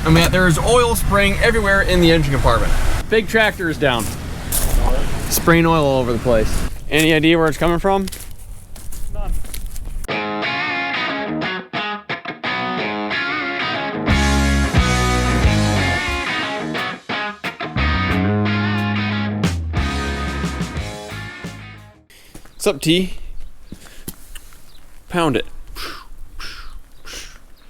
I mean, there's oil spraying everywhere in the engine compartment. Big tractor is down. Spraying oil all over the place. Any idea where it's coming from? None. What's up, T? Pound it.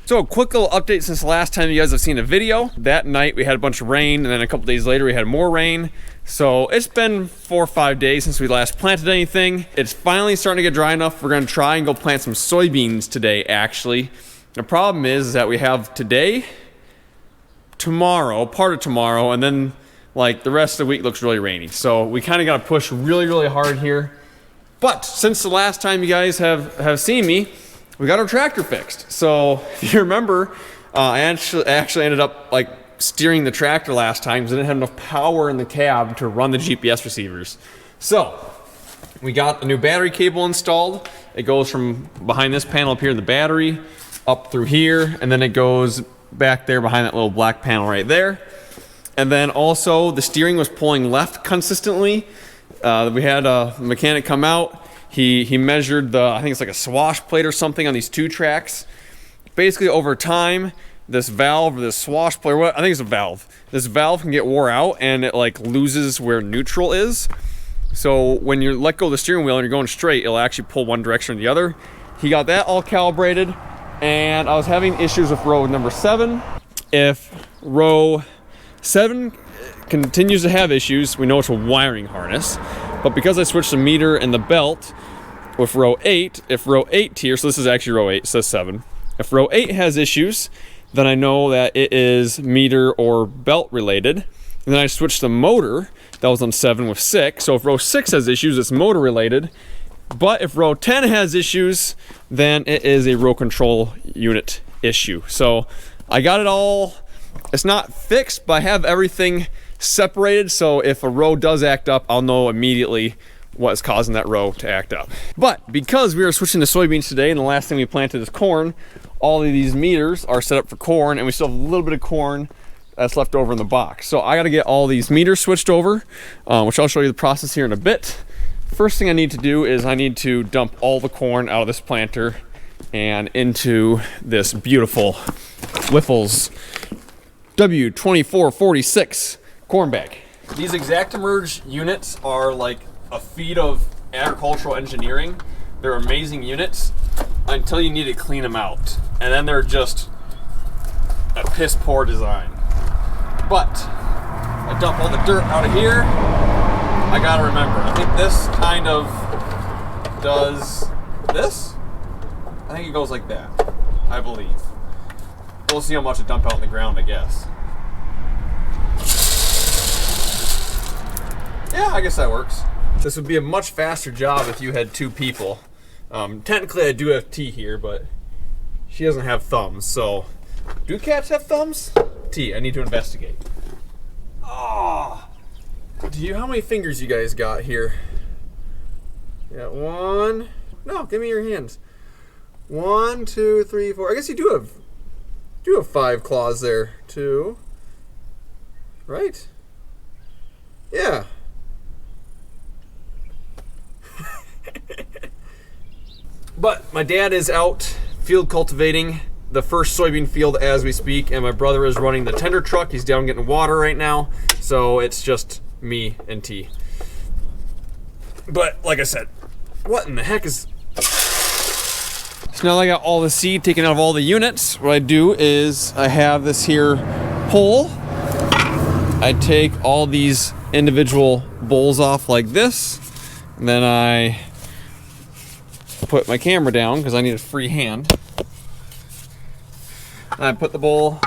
So a quick little update since the last time you guys have seen a video. That night we had a bunch of rain, and then a couple days later we had more rain. So it's been 4 or 5 days since we last planted anything. It's finally starting to get dry enough. We're gonna try and go plant some soybeans today, actually. The problem is that we have today, tomorrow, part of tomorrow, and then like the rest of the week looks really rainy. So we kind of gotta push really, really hard here. But since the last time you guys have seen me, we got our tractor fixed. So if you remember, I actually ended up like steering the tractor last time because I didn't have enough power in the cab to run the GPS receivers. So we got a new battery cable installed. It goes from behind this panel up here in the battery up through here, and then it goes back there behind that little black panel right there. And then also the steering was pulling left consistently. We had a mechanic come out. He measured the, I think it's like a swash plate or something on these 2 tracks. Basically over time, this valve or this swash plate, I think it's a valve. This valve can get wore out and it like loses where neutral is. So when you let go of the steering wheel and you're going straight, it'll actually pull one direction or the other. He got that all calibrated, and I was having issues with row number 7. If row 7 continues to have issues, we know it's a wiring harness. But because I switched the meter and the belt with row 8, if row 8 here, so this is actually row 8, it says 7. If row 8 has issues, then I know that it is meter or belt related. And then I switched the motor that was on 7 with 6. So if row 6 has issues, it's motor related. But if row 10 has issues, then it is a row control unit issue. So I got it all, it's not fixed, but I have everything separated, so if a row does act up, I'll know immediately what's causing that row to act up. But because we are switching to soybeans today, and the last thing we planted is corn, all of these meters are set up for corn, and we still have a little bit of corn that's left over in the box. So I got to get all these meters switched over, which I'll show you the process here in a bit. First thing I need to do is I need to dump all the corn out of this planter and into this beautiful Wiffles W2446 corn bag. These ExactEmerge units are like a feat of agricultural engineering. They're amazing units until you need to clean them out, and then they're just a piss poor design. But I dump all the dirt out of here. I gotta remember, I think this kind of does this. I think it goes like that, I believe. We'll see how much I dump out in the ground, I guess. Yeah, I guess that works. This would be a much faster job if you had 2 people. Technically I do have T here, but she doesn't have thumbs, so. Do cats have thumbs? T, I need to investigate. Oh, how many fingers you guys got here? You got 1, no, give me your hands. 1, 2, 3, 4, I guess you do have 5 claws there. 2, right? Yeah. But my dad is out field cultivating the first soybean field as we speak, and my brother is running the tender truck. He's down getting water right now, so it's just me and T. But like I said, what in the heck is... So now that I got all the seed taken out of all the units, what I do is I have this here pole. I take all these individual bowls off like this, and then I put my camera down because I need a free hand. And I put the bowl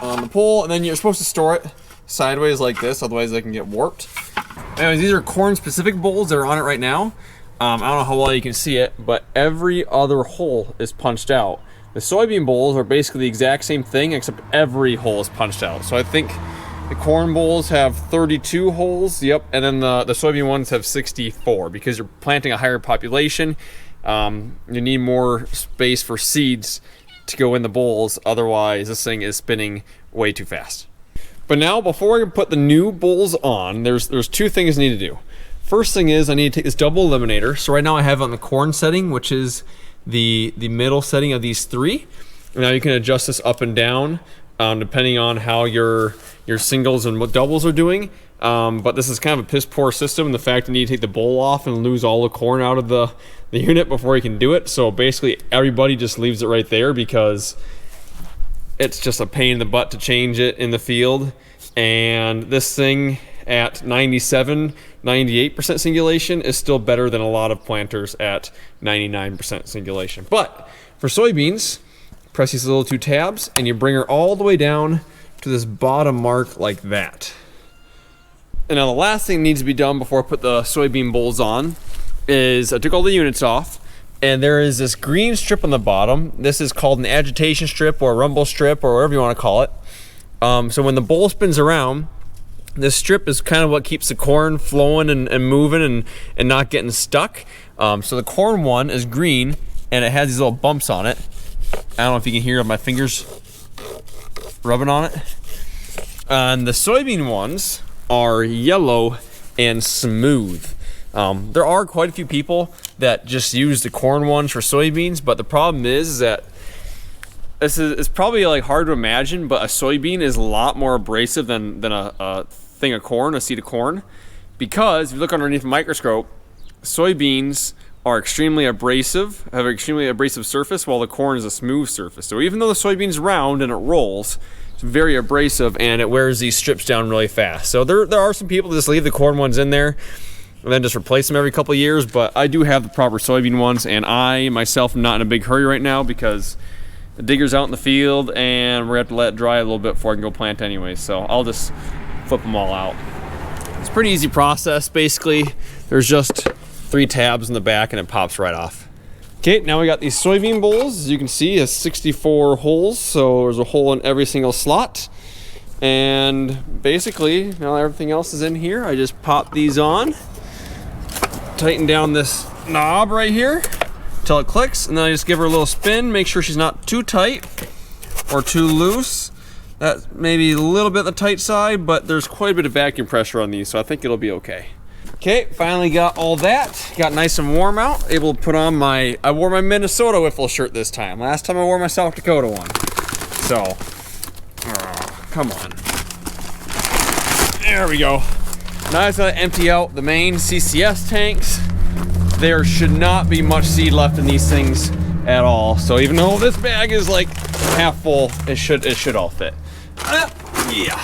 on the pole, and then you're supposed to store it sideways like this, otherwise they can get warped. Anyways, these are corn specific bowls that are on it right now. I don't know how well you can see it, but every other hole is punched out. The soybean bowls are basically the exact same thing, except every hole is punched out. So I think the corn bowls have 32 holes, yep, and then the soybean ones have 64, because you're planting a higher population. You need more space for seeds to go in the bowls, otherwise this thing is spinning way too fast. But now, before I put the new bowls on, there's two things I need to do. First thing is I need to take this double eliminator. So right now I have it on the corn setting, which is the middle setting of these three. And now you can adjust this up and down depending on how your singles and doubles are doing. But this is kind of a piss poor system, and the fact you need to take the bowl off and lose all the corn out of the unit before you can do it. So basically everybody just leaves it right there because it's just a pain in the butt to change it in the field. And this thing at 98% singulation is still better than a lot of planters at 99% singulation. But for soybeans, press these little two tabs and you bring her all the way down to this bottom mark like that. And now the last thing that needs to be done before I put the soybean bowls on is I took all the units off, and there is this green strip on the bottom. This is called an agitation strip or a rumble strip or whatever you want to call it. So when the bowl spins around, this strip is kind of what keeps the corn flowing and moving and not getting stuck. So the corn one is green and it has these little bumps on it. I don't know if you can hear my fingers rubbing on it. And the soybean ones are yellow and smooth. There are quite a few people that just use the corn ones for soybeans, but the problem is that it's probably like hard to imagine, but a soybean is a lot more abrasive than a thing of corn, a seed of corn, because if you look underneath the microscope, soybeans are extremely abrasive, have an extremely abrasive surface, while the corn is a smooth surface. So even though the soybean's round and it rolls, it's very abrasive and it wears these strips down really fast. So there are some people that just leave the corn ones in there and then just replace them every couple of years, but I do have the proper soybean ones, and I myself am not in a big hurry right now because the digger's out in the field and we're gonna have to let it dry a little bit before I can go plant anyway. So I'll just flip them all out. It's a pretty easy process. Basically, there's just 3 tabs in the back and it pops right off. Okay, now we got these soybean bowls. As you can see, it's 64 holes, so there's a hole in every single slot. And basically, now everything else is in here, I just pop these on, tighten down this knob right here until it clicks, and then I just give her a little spin, make sure she's not too tight or too loose. That's maybe a little bit the tight side, but there's quite a bit of vacuum pressure on these, so I think it'll be okay. Okay, finally got all that. Got nice and warm out. Able to put on I wore my Minnesota wiffle shirt this time. Last time I wore my South Dakota one. So, come on. There we go. Now I just gotta empty out the main CCS tanks. There should not be much seed left in these things at all. So even though this bag is like half full, it should all fit. Yeah.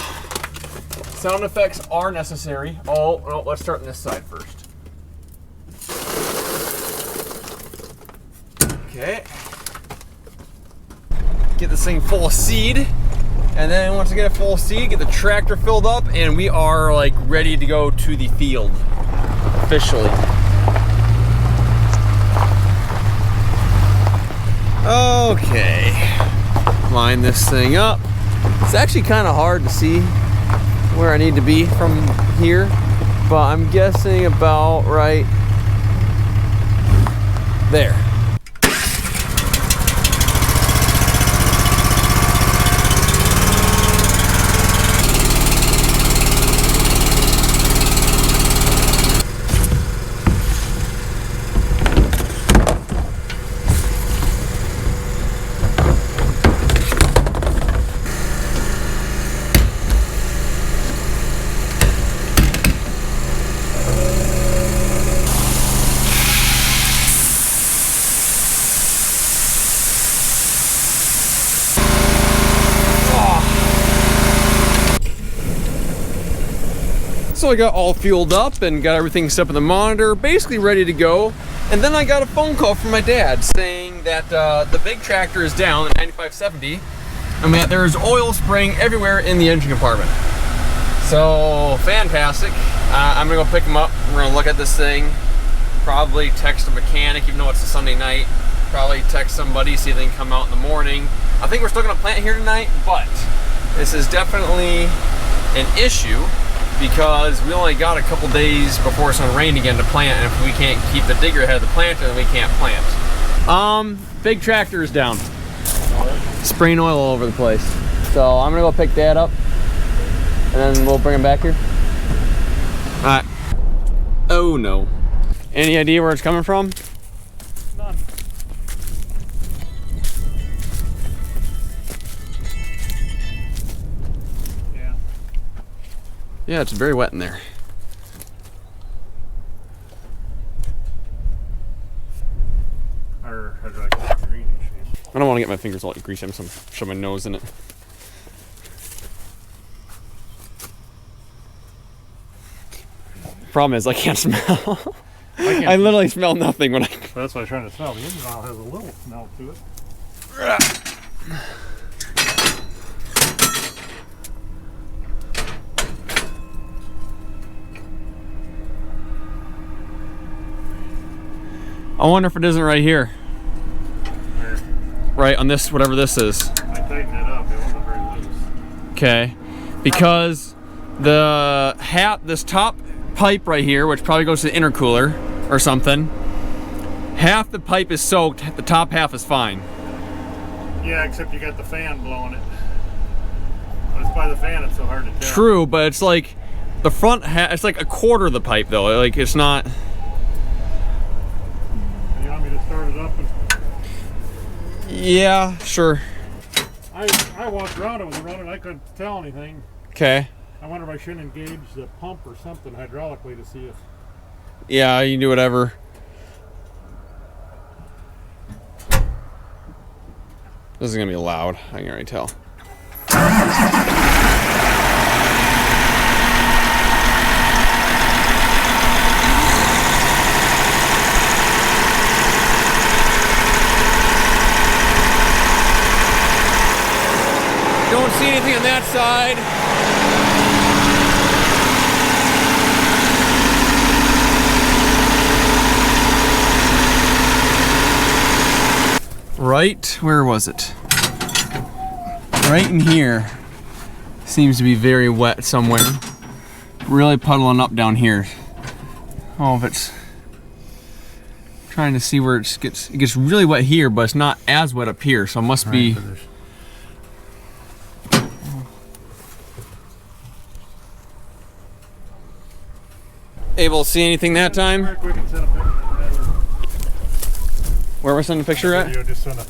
Sound effects are necessary. Oh, no, let's start on this side first. Okay. Get this thing full of seed. And then once I get it full of seed, get the tractor filled up, and we are like ready to go to the field officially. Okay. Line this thing up. It's actually kind of hard to see where I need to be from here, but I'm guessing about right there. So I got all fueled up and got everything set up in the monitor, basically ready to go. And then I got a phone call from my dad saying that the big tractor is down, the 9570, and that there's oil spraying everywhere in the engine compartment. So fantastic. I'm gonna go pick him up. We're gonna look at this thing, probably text a mechanic, even though it's a Sunday night. Probably text somebody, see if they can come out in the morning. I think we're still gonna plant here tonight, but this is definitely an issue because we only got a couple days before it's gonna rain again to plant, and if we can't keep the digger ahead of the planter, then we can't plant. Big tractor is down. spraying oil all over the place. So I'm gonna go pick Dad up, and then we'll bring him back here. All right. Oh no. Any idea where it's coming from? None. Yeah. Yeah, it's very wet in there. Or hydraulic greenish. I don't want to get my fingers all greasy. I'm just gonna shove my nose in it. Problem is, I can't smell. I literally smell nothing when I. Well, that's what I was trying to smell. The engine oil has a little smell to it. I wonder if it isn't right here. Where? Right on this, whatever this is. I tightened it up. It wasn't very loose. Okay, because this top pipe right here, which probably goes to the intercooler or something, half the pipe is soaked, the top half is fine. Yeah, except you got the fan blowing it. But it's by the fan, it's so hard to tell. True, but it's like the front half, it's like a quarter of the pipe though, like it's not. You want me to start it up? Yeah, sure. I walked around it with it running, I couldn't tell anything. Okay. I wonder if I shouldn't engage the pump or something hydraulically to see if... Yeah, you can do whatever. This is gonna be loud, I can already tell. Don't see anything on that side. Right, where was it? Right in here. Seems to be very wet somewhere. Really puddling up down here. Oh, if it's trying to see where it gets really wet here, but it's not as wet up here, so it must be. Able to see anything that time? Where we're sending a picture at? Just send a...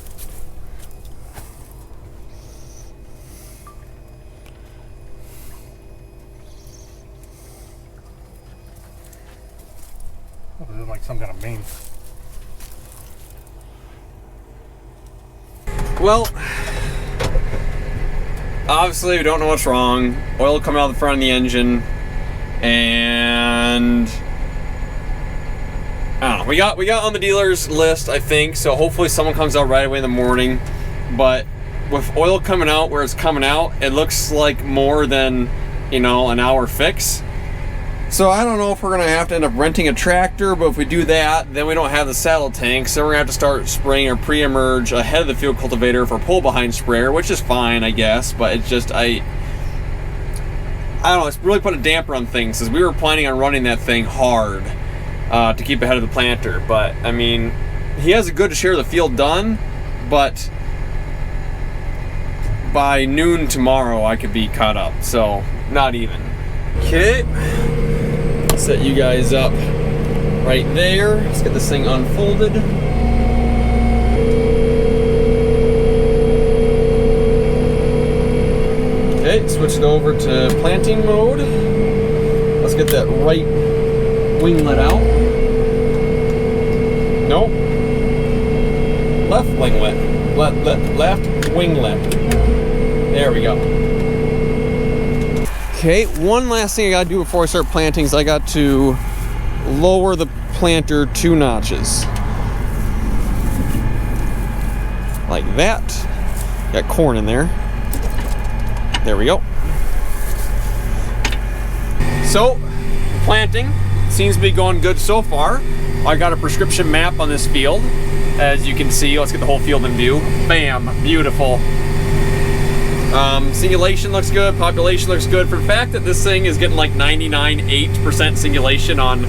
Oh, this is like some kind of main. Well, obviously we don't know what's wrong. Oil coming out the front of the engine, and I don't know. We got on the dealer's list, I think, so hopefully someone comes out right away in the morning. But with oil coming out where it's coming out, it looks like more than, an hour fix. So I don't know if we're gonna have to end up renting a tractor, but if we do that, then we don't have the saddle tank, so we're gonna have to start spraying our pre-emerge ahead of the field cultivator for pull-behind sprayer, which is fine, I guess, but it's just, I don't know, it's really put a damper on things, because we were planning on running that thing hard to keep ahead of the planter. But, I mean, he has a good share of the field done, but by noon tomorrow I could be caught up, so not even. Okay, set you guys up right there. Let's get this thing unfolded. Okay, switch it over to planting mode. Let's get that right winglet out. Nope. Left winglet. Left winglet. There we go. Okay, one last thing I gotta do before I start planting is I got to lower the planter 2 notches. Like that. Got corn in there. There we go. So, planting seems to be going good so far. I got a prescription map on this field. As you can see, let's get the whole field in view. Bam, beautiful. Singulation looks good, population looks good. For the fact that this thing is getting like 99.8% singulation on,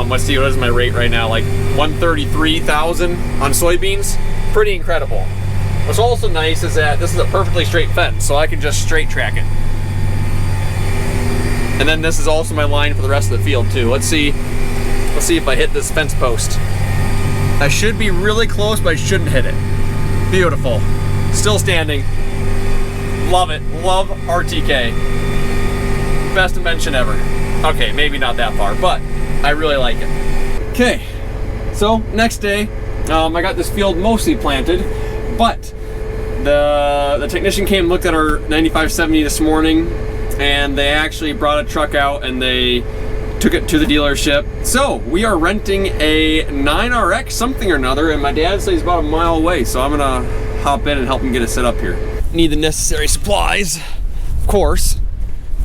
let's see, what is my rate right now? Like 133,000 on soybeans. Pretty incredible. What's also nice is that this is a perfectly straight fence, so I can just straight track it. And then this is also my line for the rest of the field too. Let's see if I hit this fence post. I should be really close, but I shouldn't hit it. Beautiful. Still standing. Love it. Love RTK. Best invention ever. Okay, maybe not that far, but I really like it. Okay, so next day, I got this field mostly planted, but the technician came and looked at our 9570 this morning, and they actually brought a truck out and they took it to the dealership. So we are renting a 9RX something or another, and my dad says he's about a mile away, so I'm gonna hop in and help him get it set up here. Need the necessary supplies, of course.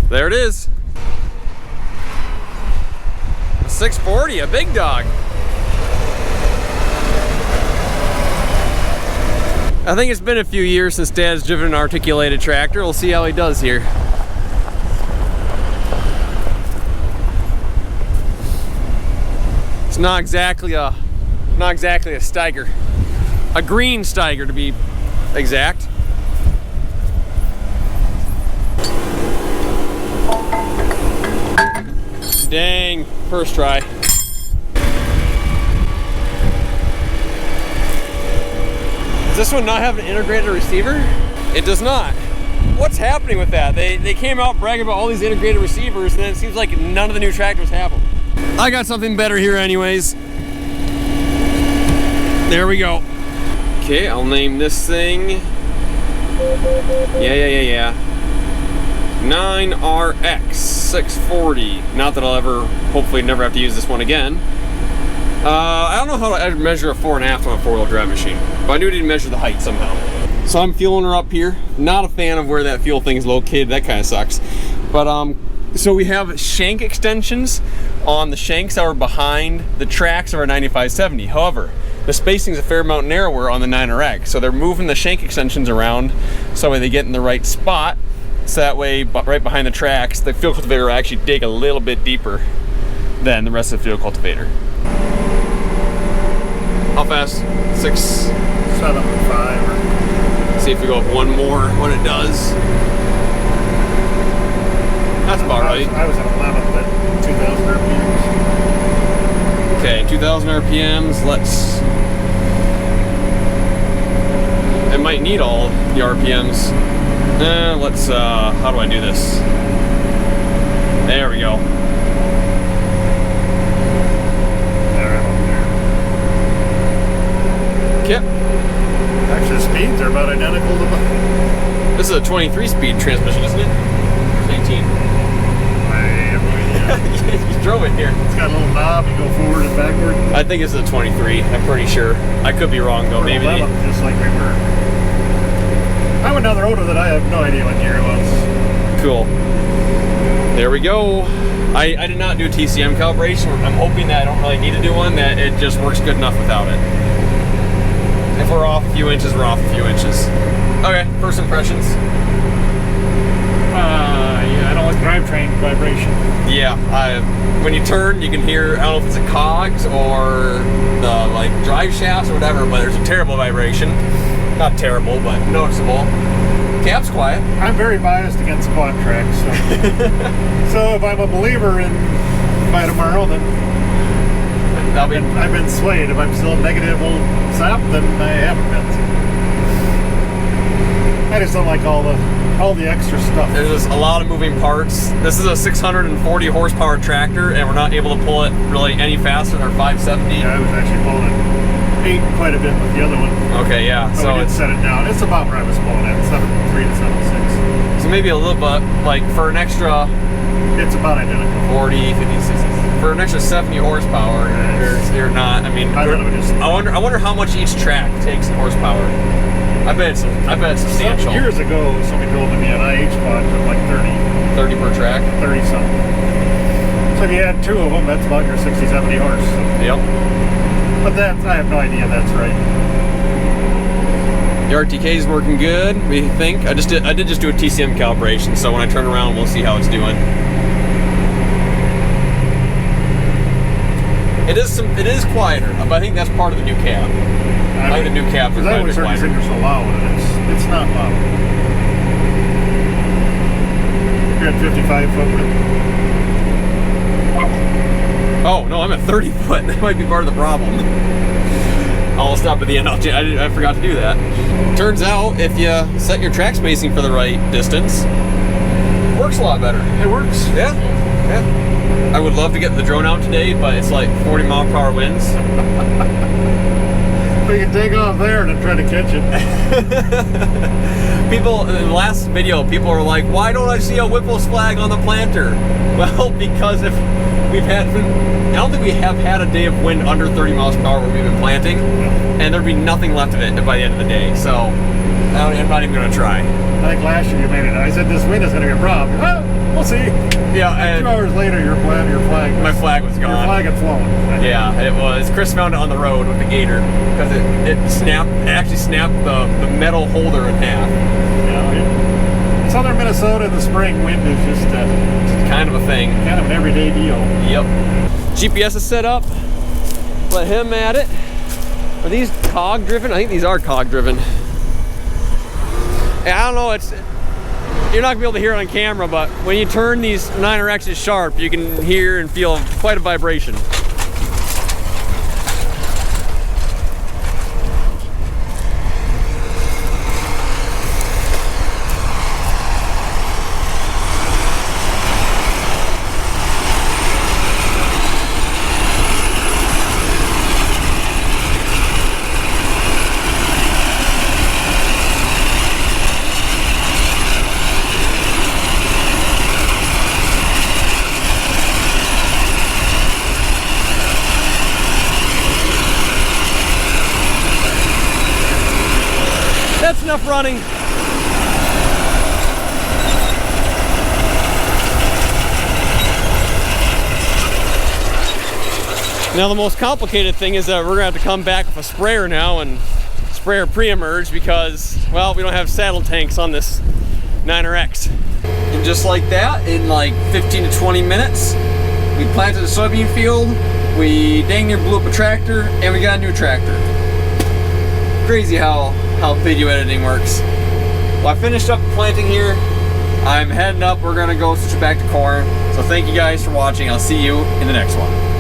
There it is. A 640, a big dog. I think it's been a few years since Dad's driven an articulated tractor. We'll see how he does here. It's not exactly a Steiger. A green Steiger to be exact. Dang, first try. Does this one not have an integrated receiver? It does not. What's happening with that? They came out bragging about all these integrated receivers, and then it seems like none of the new tractors have them. I got something better here anyways. There we go. Okay, I'll name this thing. Yeah. 9RX 640. Not that I'll ever, hopefully never have to use this one again. I don't know how to measure a 4.5 on a 4-wheel drive machine, but I do need to measure the height somehow. So I'm fueling her up here. Not a fan of where that fuel thing is located. That kind of sucks. But so we have shank extensions on the shanks that are behind the tracks of our 9570. However, the spacing's a fair amount narrower on the 9RX, so they're moving the shank extensions around so that they get in the right spot. So that way, right behind the tracks, the field cultivator will actually dig a little bit deeper than the rest of the field cultivator. How fast? 6, 7, 5. See if we go up one more, what it does. That's about right. I was at 11th at 2,000 RPMs. Okay, 2,000 RPMs. Let's. It might need all the RPMs. Let's. How do I do this? There we go. Yep. Actually, the speeds are about identical to the... This is a 23-speed transmission, isn't it? 19. I have no idea. You drove it here. It's got a little knob, you go forward and backward. I think it's a 23, I'm pretty sure. I could be wrong though, maybe. 11, just like we were. I went down the road with it, I have no idea what year it was. Cool. There we go. I did not do a TCM calibration. I'm hoping that I don't really need to do one, that it just works good enough without it. If we're off a few inches, we're off a few inches. Okay, first impressions. Yeah, I don't like drivetrain vibration. Yeah, when you turn, you can hear, I don't know if it's a cogs or the like drive shafts or whatever, but there's a terrible vibration. Not terrible, but noticeable. Cab's quiet. I'm very biased against quad tracks, so, so if I'm a believer in by tomorrow, then I've been swayed. If I'm still negative old sap, then I haven't been. I just don't like all the extra stuff. There's just a lot of moving parts. This is a 640 horsepower tractor, and we're not able to pull it really any faster than our 570. Yeah, I was actually pulling it 8 quite a bit with the other one. Okay, yeah. But so we did set it down. It's about where I was pulling at, 7.3 to 7.6. So maybe a little bit, like for an extra... It's about identical. 40, 50, 60. For an extra 70 horsepower, you're not, I mean... I wonder how much each track takes in horsepower. I bet it's substantial. Some years ago, somebody told me an IH quad took like 30. 30 per track? 30 something. So if you had 2 of them, that's about your 60, 70 horse. So. Yep. But I have no idea that's right. The RTK is working good, we think. I did just do a TCM calibration, so when I turn around, we'll see how it's doing. It is quieter, but I think that's part of the new cab. I think the new cab is quite a bit quieter. They're so loud, and it's not loud. You're at 55 foot. Oh no, I'm at 30 foot. That might be part of the problem. I'll stop at the end. I forgot to do that. Turns out, if you set your track spacing for the right distance, it works a lot better. It works. Yeah. I would love to get the drone out today, but it's like 40-mile-per-hour winds. We can take off there and try to catch it. People, in the last video, people were like, why don't I see a Whipple's flag on the planter? Well, because if we've had, I don't think we have had a day of wind under 30 miles per hour where we've been planting, and there'd be nothing left of it by the end of the day. So I'm not even going to try. I think last year you made it. I said this wind is going to be a problem. Well, we'll see. Yeah. And 2 hours later, my flag was gone. Your flag had flown. Yeah, it was. Chris found it on the road with the gator because it actually snapped the metal holder in half. Yeah. Southern Minnesota in the spring, wind is just kind of a thing. Kind of an everyday deal. Yep. GPS is set up. Let him at it. Are these cog driven? I think these are cog driven. I don't know. You're not gonna be able to hear it on camera, but when you turn these 9RXs sharp, you can hear and feel quite a vibration. That's enough running. Now the most complicated thing is that we're gonna have to come back with a sprayer now and sprayer pre-emerge because, well, we don't have saddle tanks on this 9RX. And just like that, in like 15 to 20 minutes, we planted a soybean field, we dang near blew up a tractor, and we got a new tractor. Crazy how video editing works. Well, I finished up planting here. I'm heading up. We're gonna go switch back to corn. So thank you guys for watching. I'll see you in the next one.